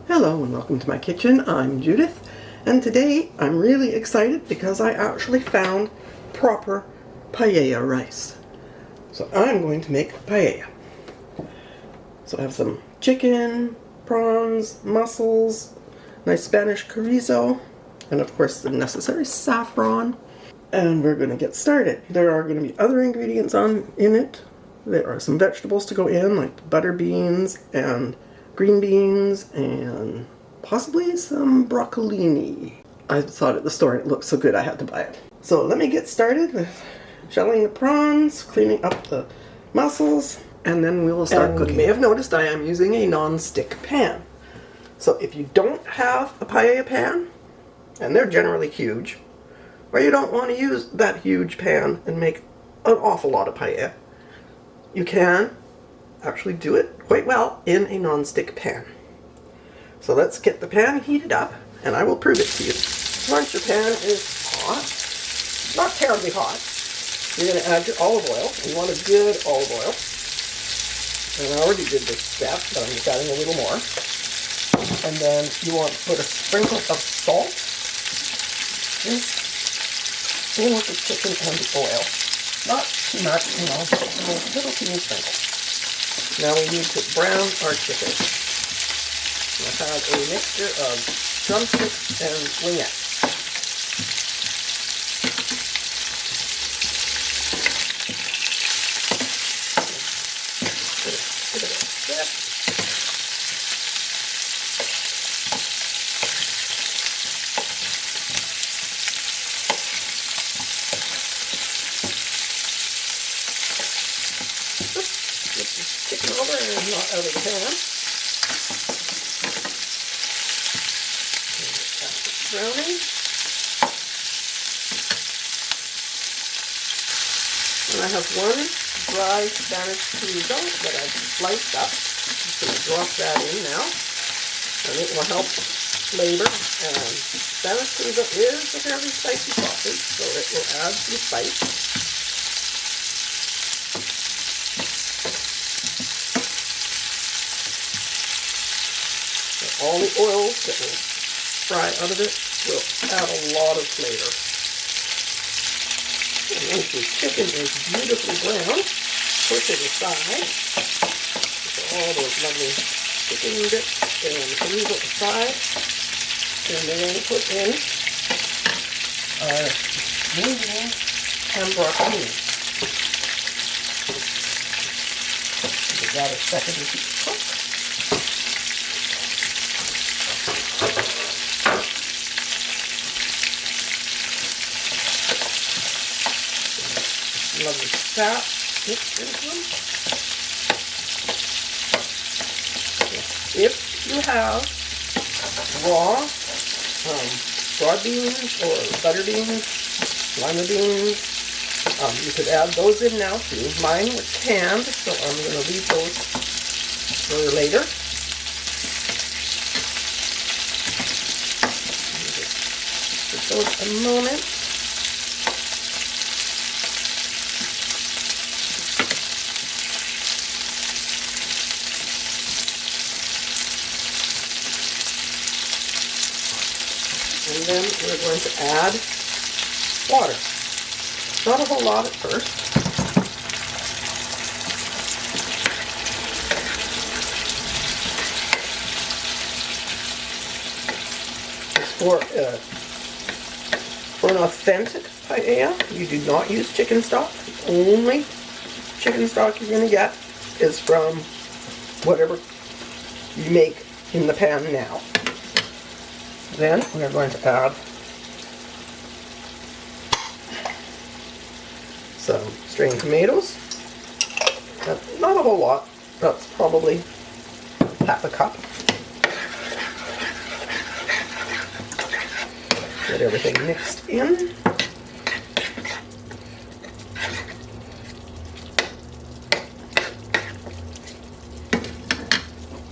Hello and welcome to my kitchen. I'm Judith, and today I'm really excited because I actually found proper paella rice. So I'm going to make paella. So I have some chicken, prawns, mussels, nice Spanish chorizo, and of course the necessary saffron. And we're going to get started. There are going to be other ingredients in it. There are some vegetables to go in, like butter beans and green beans and possibly some broccolini. I saw it at the store and it looked so good I had to buy it. So let me get started with shelling the prawns, cleaning up the mussels, and then we will start cooking. You may have noticed I am using a non-stick pan. So if you don't have a paella pan, and they're generally huge, or you don't want to use that huge pan and make an awful lot of paella, you can actually do it quite well in a non-stick pan. So let's get the pan heated up and I will prove it to you. Once your pan is hot, not terribly hot, you're going to add your olive oil. You want a good olive oil. And I already did this step, but I'm just adding a little more. And then you want to put a sprinkle of salt in with the chicken and the oil. Not too much, just a little teeny sprinkle. Now we need to brown our chicken. I have a mixture of drumsticks and wingettes. Give it a sip. Chicken over and not out of the pan. Browning. And I have one dry Spanish Chorizo that I've sliced up. I'm just going to drop that in now. And it will help flavor. And Spanish Chorizo is a fairly spicy sausage, so it will add some spice. All the oils that will fry out of it will add a lot of flavor. And once your chicken is beautifully brown, push it aside. Put all those lovely chicken bits and chorizo aside. And then we're going to put in our green beans and broccolini. Give that a second to cook. Lovely fat mixed into them. If you have raw broad beans or butter beans, lima beans, you could add those in now too. Mine were canned, so I'm going to leave those for later. Just give those a moment. And then we're going to add water. Not a whole lot at first. For an authentic paella, you do not use chicken stock. The only chicken stock you're going to get is from whatever you make in the pan now. Then we're going to add some strained tomatoes. Not a whole lot. That's probably half a cup. Get everything mixed in.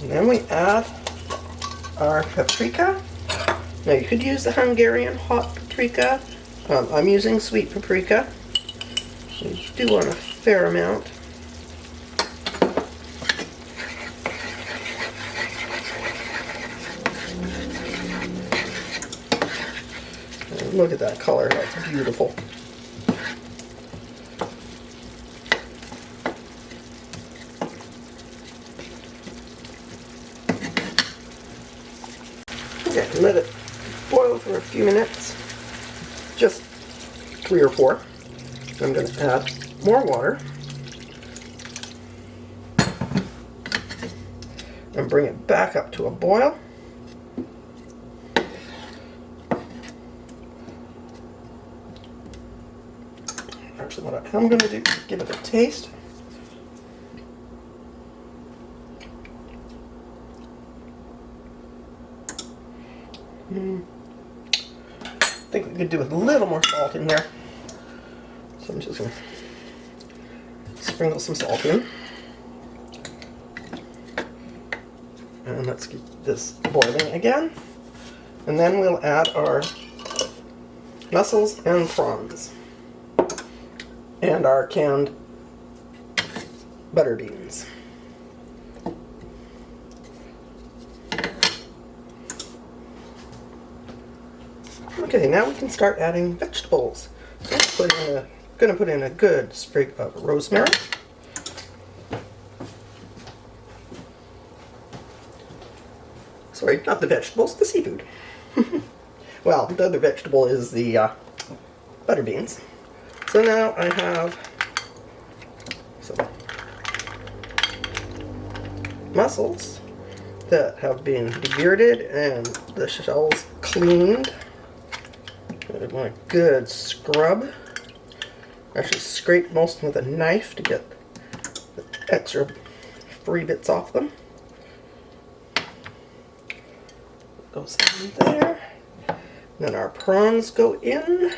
And then we add our paprika. Now you could use the Hungarian hot paprika. I'm using sweet paprika. You do want a fair amount. Look at that color, that's beautiful. Okay, let it boil for a few minutes, just 3 or 4. I'm going to add more water and bring it back up to a boil. Actually, what I am going to do is give it a taste. I think we could do with a little more salt in there. So I'm just going to sprinkle some salt in. And let's keep this boiling again. And then we'll add our mussels and prawns. And our canned butter beans. Okay, now we can start adding vegetables. So I'm going to put in a good sprig of rosemary. Sorry, not the vegetables, the seafood. Well, the other vegetable is the butter beans. So now I have some mussels that have been debearded and the shells cleaned. I want a good scrub. Actually scrape most with a knife to get the extra free bits off them. Goes in there. Then our prawns go in.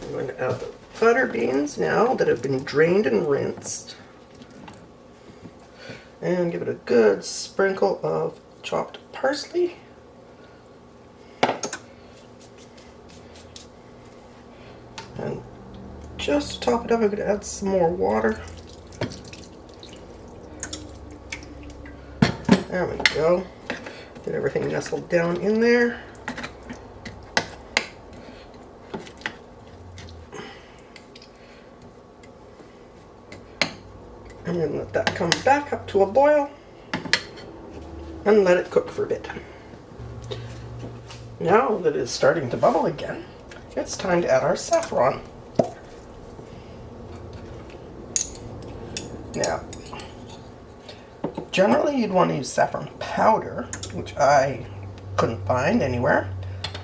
I'm going to add the butter beans now that have been drained and rinsed. And give it a good sprinkle of chopped parsley. And just to top it up, I'm going to add some more water. There we go. Get everything nestled down in there. And then let that come back up to a boil and let it cook for a bit. Now that it's starting to bubble again, it's time to add our saffron. Now, generally you'd want to use saffron powder, which I couldn't find anywhere,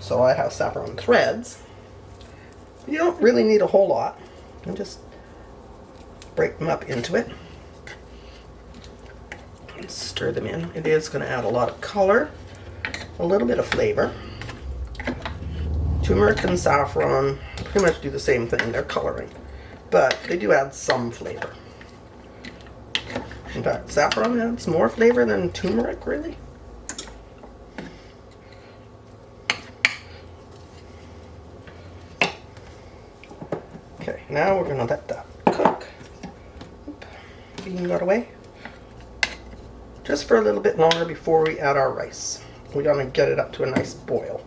so I have saffron threads. You don't really need a whole lot, and just break them up into it. And stir them in. It is going to add a lot of color, a little bit of flavor. Turmeric and saffron pretty much do the same thing, they're coloring, but they do add some flavor. In fact, saffron adds more flavor than turmeric, really. Okay, now we're going to let that cook. Bean got away. Just for a little bit longer before we add our rice. We're going to get it up to a nice boil.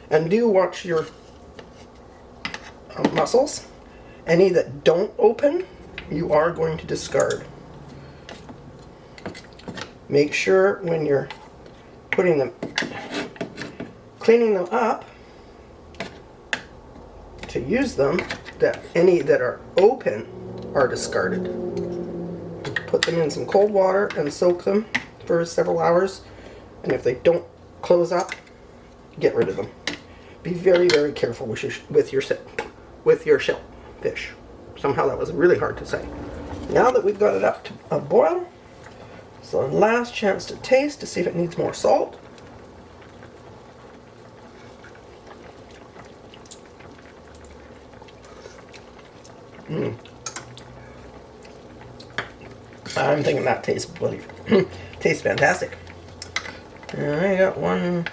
And do watch your mussels. Any that don't open, you are going to discard. Make sure when you're putting them, cleaning them up to use them, that any that are open are discarded. Put them in some cold water and soak them for several hours, and if they don't close up, get rid of them. Be very, very careful with your shellfish. Somehow that was really hard to say. Now that we've got it up to a boil, so last chance to taste to see if it needs more salt. I'm thinking that tastes bloody tastes fantastic. And I got one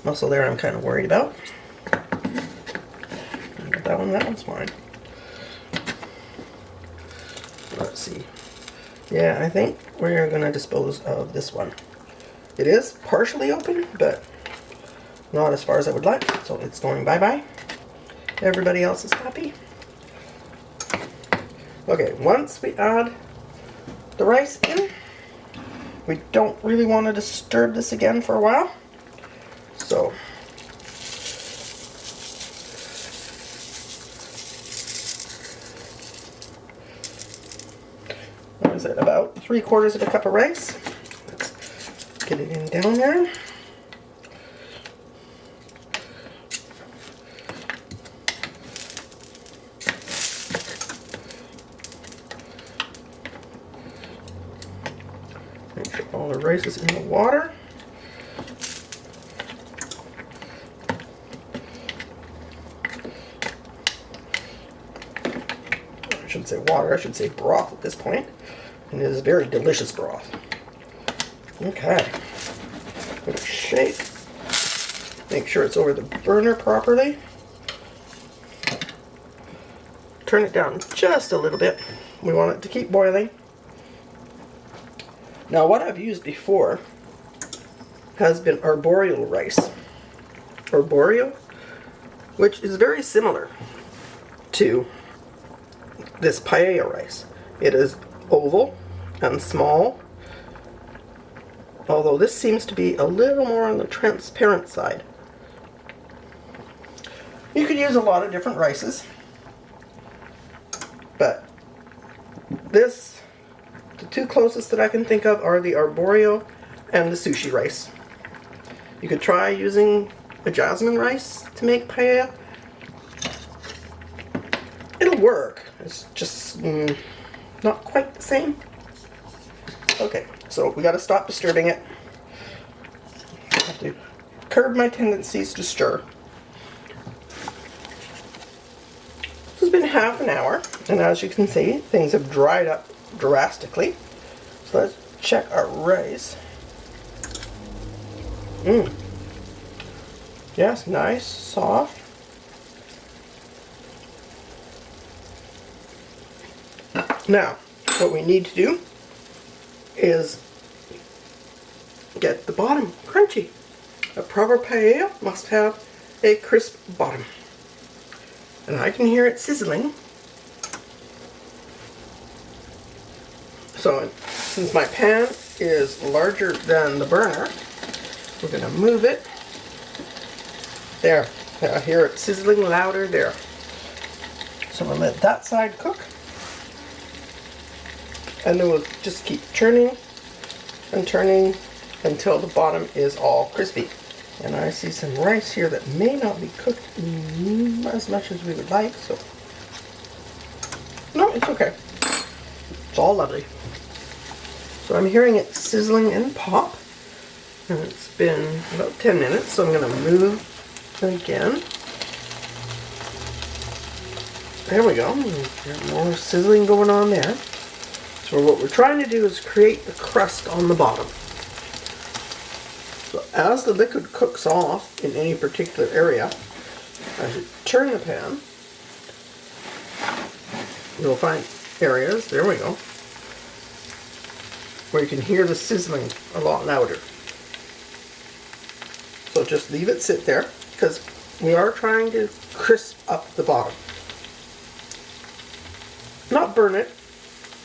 mussel there I'm kind of worried about. That one's fine. Let's see. Yeah, I think we're going to dispose of this one. It is partially open, but not as far as I would like, so it's going bye-bye. Everybody else is happy. Okay, once we add the rice in, we don't really want to disturb this again for a while. So, what is it, about 3/4 of a cup of rice. Let's get it in down there. Make sure all the rice is in the water. I shouldn't say water, I should say broth at this point. And it is very delicious broth. Okay. Give it a shake. Make sure it's over the burner properly. Turn it down just a little bit. We want it to keep boiling. Now what I've used before has been arborio rice. Arborio, which is very similar to this paella rice. It is oval and small, although this seems to be a little more on the transparent side. You could use a lot of different rices, but the two closest that I can think of are the arborio and the sushi rice. You could try using a jasmine rice to make paella. It'll work. It's just not quite the same. Okay, so we got to stop disturbing it. I have to curb my tendencies to stir. This has been half an hour, and as you can see, things have dried up drastically. So let's check our rice. Yes, nice, soft. Now, what we need to do is get the bottom crunchy. A proper paella must have a crisp bottom. And I can hear it sizzling. So, since my pan is larger than the burner, we're going to move it. There. I hear it sizzling louder there. So we'll let that side cook. And then we'll just keep turning and turning until the bottom is all crispy. And I see some rice here that may not be cooked as much as we would like, so no, it's okay. It's all lovely. So I'm hearing it sizzling and pop, and it's been about 10 minutes, so I'm going to move again. There we go. There's more sizzling going on there. So what we're trying to do is create the crust on the bottom. So as the liquid cooks off in any particular area, as you turn the pan, you'll find areas, there we go, where you can hear the sizzling a lot louder. So just leave it sit there, because we are trying to crisp up the bottom. Not burn it,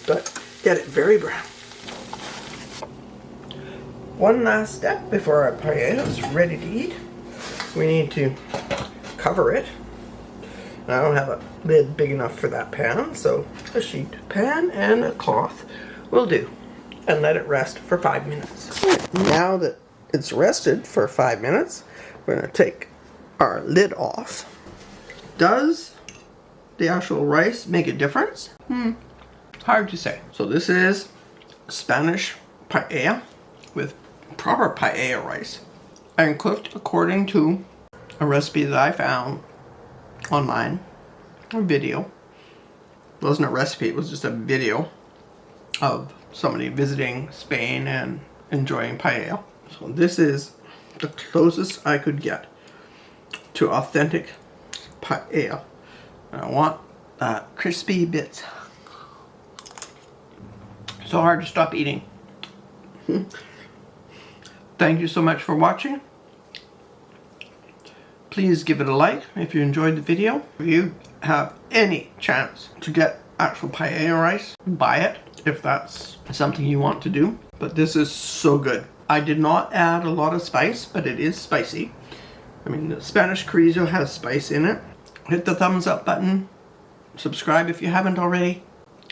but get it very brown. One last step before our paella is ready to eat. We need to cover it. I don't have a lid big enough for that pan, so a sheet pan and a cloth will do. And let it rest for 5 minutes. Now that it's rested for 5 minutes, we're going to take our lid off. Does the actual rice make a difference? Hard to say. So this is Spanish paella with proper paella rice, and cooked according to a recipe that I found online, a video. It wasn't a recipe, it was just a video of somebody visiting Spain and enjoying paella. So this is the closest I could get to authentic paella. And I want crispy bits. So hard to stop eating. Thank you so much for watching. Please give it a like if you enjoyed the video. If you have any chance to get actual paella rice, buy it if that's something you want to do. But this is so good. I did not add a lot of spice, but it is spicy. I mean, the Spanish Chorizo has spice in it. Hit the thumbs up button. Subscribe if you haven't already.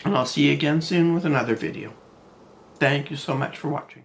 And I'll see you again soon with another video. Thank you so much for watching.